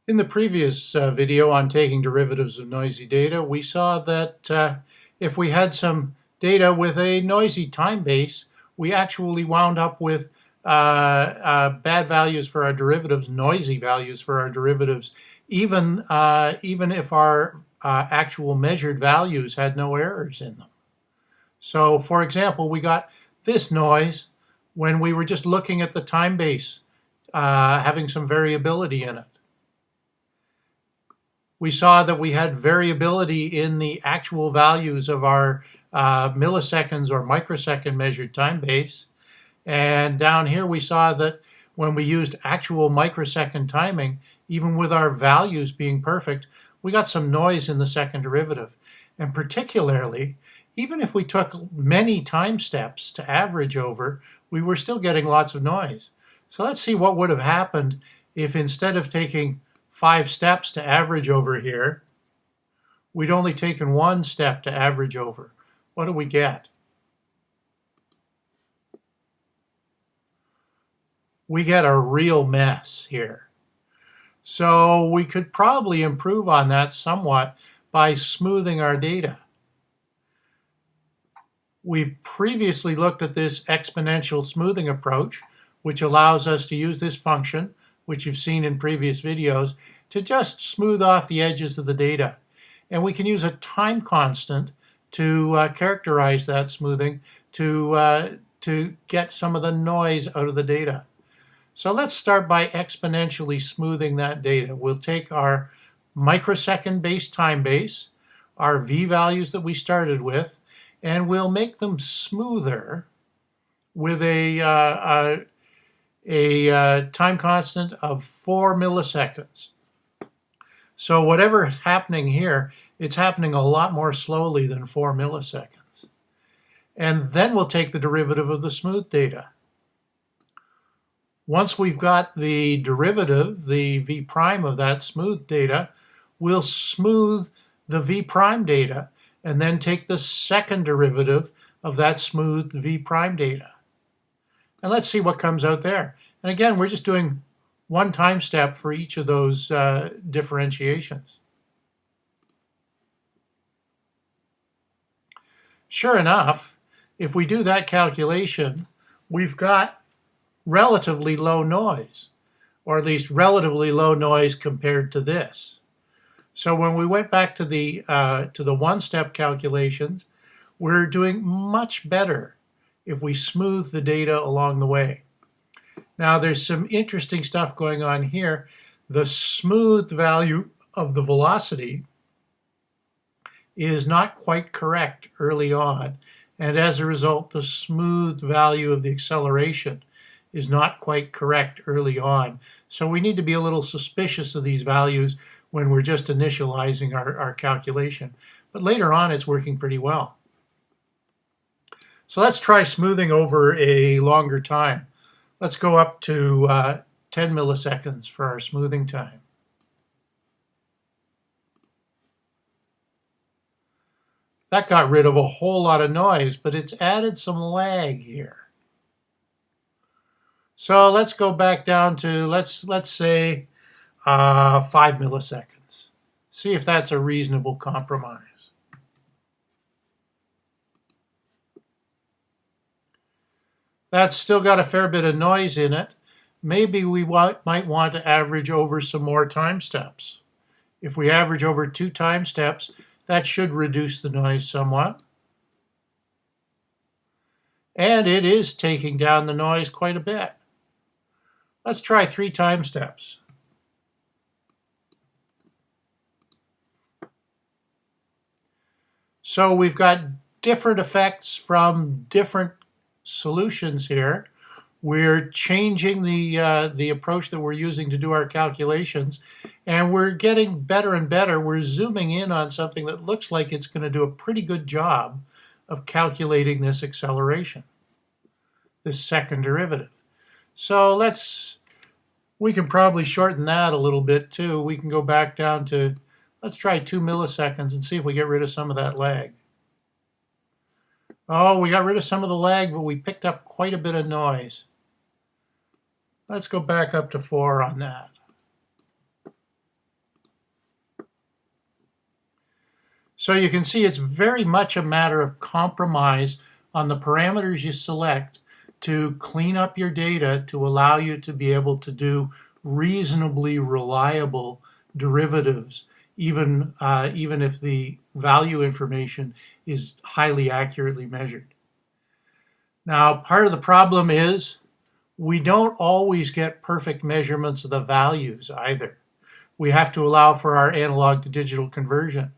In the previous video on taking derivatives of noisy data, we saw that if we had some data with a noisy time base, we actually wound up with bad values for our derivatives, noisy values for our derivatives, even if our actual measured values had no errors in them. So, for example, we got this noise when we were just looking at the time base having some variability in it. We saw that we had variability in the actual values of our milliseconds or microsecond measured time base. And down here we saw that when we used actual microsecond timing, even with our values being perfect, we got some noise in the second derivative. And particularly, even if we took many time steps to average over, we were still getting lots of noise. So let's see what would have happened if instead of taking 5 steps to average over here, we'd only taken 1 step to average over. What do we get? We get a real mess here. So we could probably improve on that somewhat by smoothing our data. We've previously looked at this exponential smoothing approach, which allows us to use this function, which you've seen in previous videos, to just smooth off the edges of the data. And we can use a time constant to characterize that smoothing to get some of the noise out of the data. So let's start by exponentially smoothing that data. We'll take our microsecond base time base, our v values that we started with, and we'll make them smoother with a time constant of 4 milliseconds. So whatever is happening here, it's happening a lot more slowly than 4 milliseconds. And then we'll take the derivative of the smooth data. Once we've got the derivative, the v prime of that smooth data, we'll smooth the v prime data and then take the second derivative of that smooth v prime data. And let's see what comes out there. And again, we're just doing one time step for each of those differentiations. Sure enough, if we do that calculation, we've got relatively low noise, or at least relatively low noise compared to this. So when we went back to the one-step calculations, we're doing much better if we smooth the data along the way. Now there's some interesting stuff going on here. The smooth value of the velocity is not quite correct early on, and as a result, the smooth value of the acceleration is not quite correct early on. So we need to be a little suspicious of these values when we're just initializing our calculation. But later on, it's working pretty well. So let's try smoothing over a longer time. Let's go up to 10 milliseconds for our smoothing time. That got rid of a whole lot of noise, but it's added some lag here. So let's go back down to, let's say, 5 milliseconds. See if that's a reasonable compromise. That's still got a fair bit of noise in it. Maybe we might want to average over some more time steps. If we average over 2 time steps, that should reduce the noise somewhat. And it is taking down the noise quite a bit. Let's try 3 time steps. So we've got different effects from different solutions here. We're changing the approach that we're using to do our calculations, and we're getting better and better. We're zooming in on something that looks like it's going to do a pretty good job of calculating this acceleration, this second derivative. So we can probably shorten that a little bit too. We can go back down to, let's try 2 milliseconds and see if we get rid of some of that lag. Oh, we got rid of some of the lag, but we picked up quite a bit of noise. Let's go back up to 4 on that. So you can see it's very much a matter of compromise on the parameters you select to clean up your data to allow you to be able to do reasonably reliable derivatives, even if the value information is highly accurately measured. Now, part of the problem is we don't always get perfect measurements of the values either. We have to allow for our analog to digital conversion.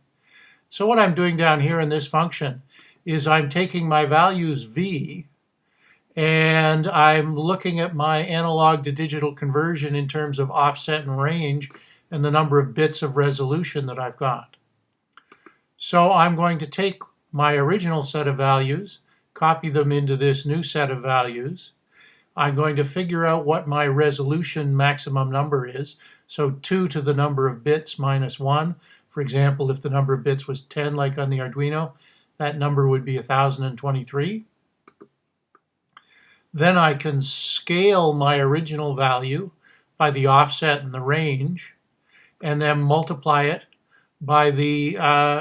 So what I'm doing down here in this function is I'm taking my values V and I'm looking at my analog to digital conversion in terms of offset and range and the number of bits of resolution that I've got. So I'm going to take my original set of values, copy them into this new set of values. I'm going to figure out what my resolution maximum number is. So 2 to the number of bits minus 1. For example, if the number of bits was 10 like on the Arduino, that number would be 1023. Then I can scale my original value by the offset and the range, and then multiply it by the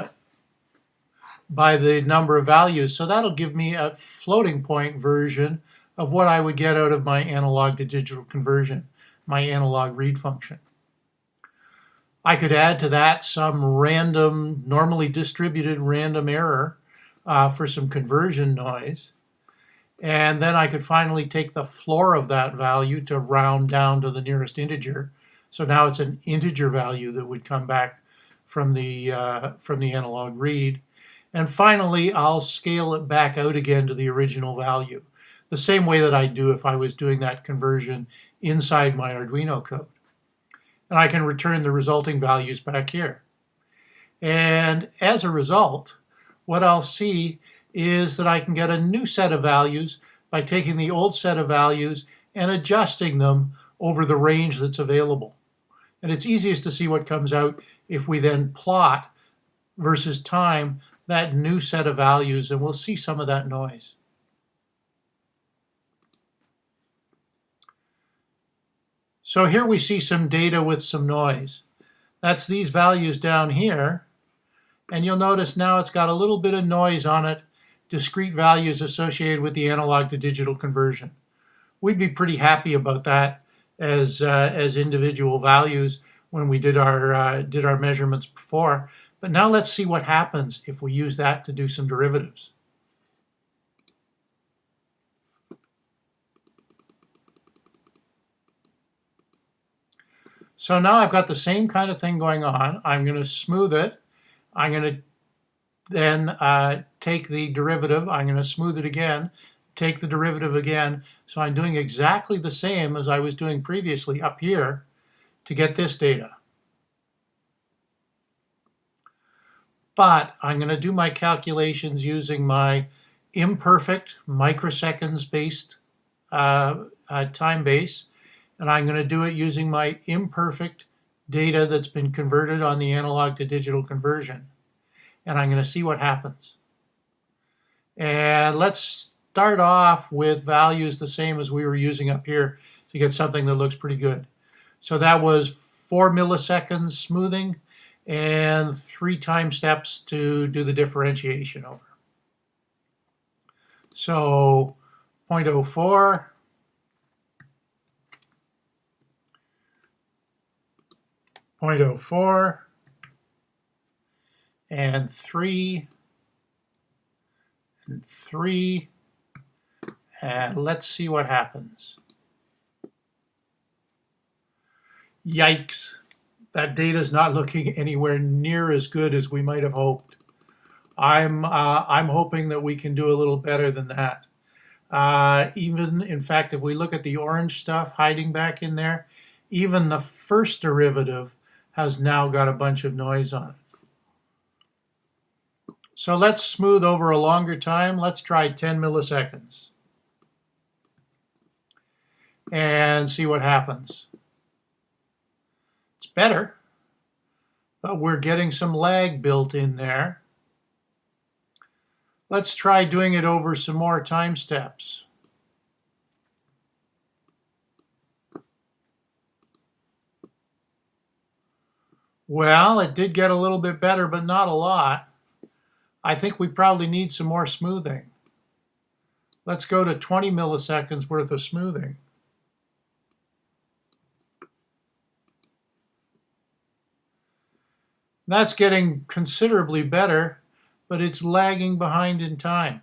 number of values. So that'll give me a floating point version of what I would get out of my analog to digital conversion, my analog read function. I could add to that some random, normally distributed random error for some conversion noise. And then I could finally take the floor of that value to round down to the nearest integer. So now it's an integer value that would come back from the analog read. And finally, I'll scale it back out again to the original value, the same way that I'd do if I was doing that conversion inside my Arduino code. And I can return the resulting values back here. And as a result, what I'll see is that I can get a new set of values by taking the old set of values and adjusting them over the range that's available. And it's easiest to see what comes out if we then plot versus time that new set of values, and we'll see some of that noise. So here we see some data with some noise. That's these values down here. And you'll notice now it's got a little bit of noise on it, discrete values associated with the analog to digital conversion. We'd be pretty happy about that as individual values when we did our measurements before. But now let's see what happens if we use that to do some derivatives. So now I've got the same kind of thing going on. I'm going to smooth it. I'm going to then take the derivative. I'm going to smooth it again, take the derivative again. So I'm doing exactly the same as I was doing previously up here to get this data. But I'm going to do my calculations using my imperfect microseconds based time base. And I'm going to do it using my imperfect data that's been converted on the analog to digital conversion. And I'm going to see what happens. And let's start off with values the same as we were using up here to get something that looks pretty good. So that was 4 milliseconds smoothing and 3 time steps to do the differentiation over. So 0.04. 0.04 and 3 and 3, and let's see what happens. Yikes, that data is not looking anywhere near as good as we might have hoped. I'm hoping that we can do a little better than that. Even, in fact, if we look at the orange stuff hiding back in there, even the first derivative has now got a bunch of noise on it. So let's smooth over a longer time. Let's try 10 milliseconds and see what happens. It's better, but we're getting some lag built in there. Let's try doing it over some more time steps. Well, it did get a little bit better, but not a lot. I think we probably need some more smoothing. Let's go to 20 milliseconds worth of smoothing. That's getting considerably better, but it's lagging behind in time.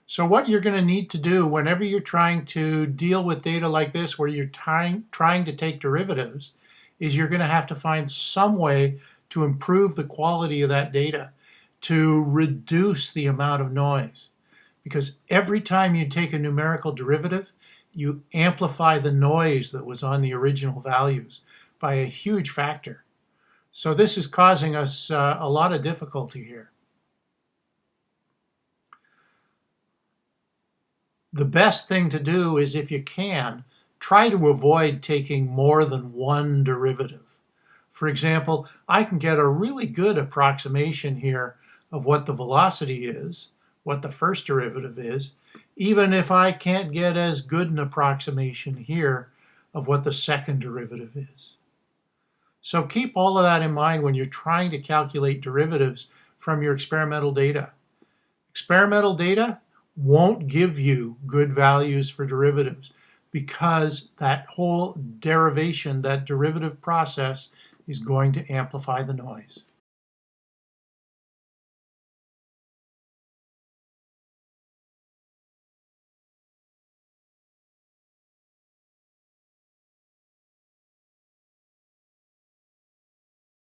So what you're going to need to do whenever you're trying to deal with data like this, where you're trying to take derivatives, is you're going to have to find some way to improve the quality of that data, to reduce the amount of noise. Because every time you take a numerical derivative, you amplify the noise that was on the original values by a huge factor. So this is causing us a lot of difficulty here. The best thing to do is, if you can, try to avoid taking more than one derivative. For example, I can get a really good approximation here of what the velocity is, what the first derivative is, even if I can't get as good an approximation here of what the second derivative is. So keep all of that in mind when you're trying to calculate derivatives from your experimental data. Experimental data won't give you good values for derivatives because that whole derivation, that derivative process, is going to amplify the noise.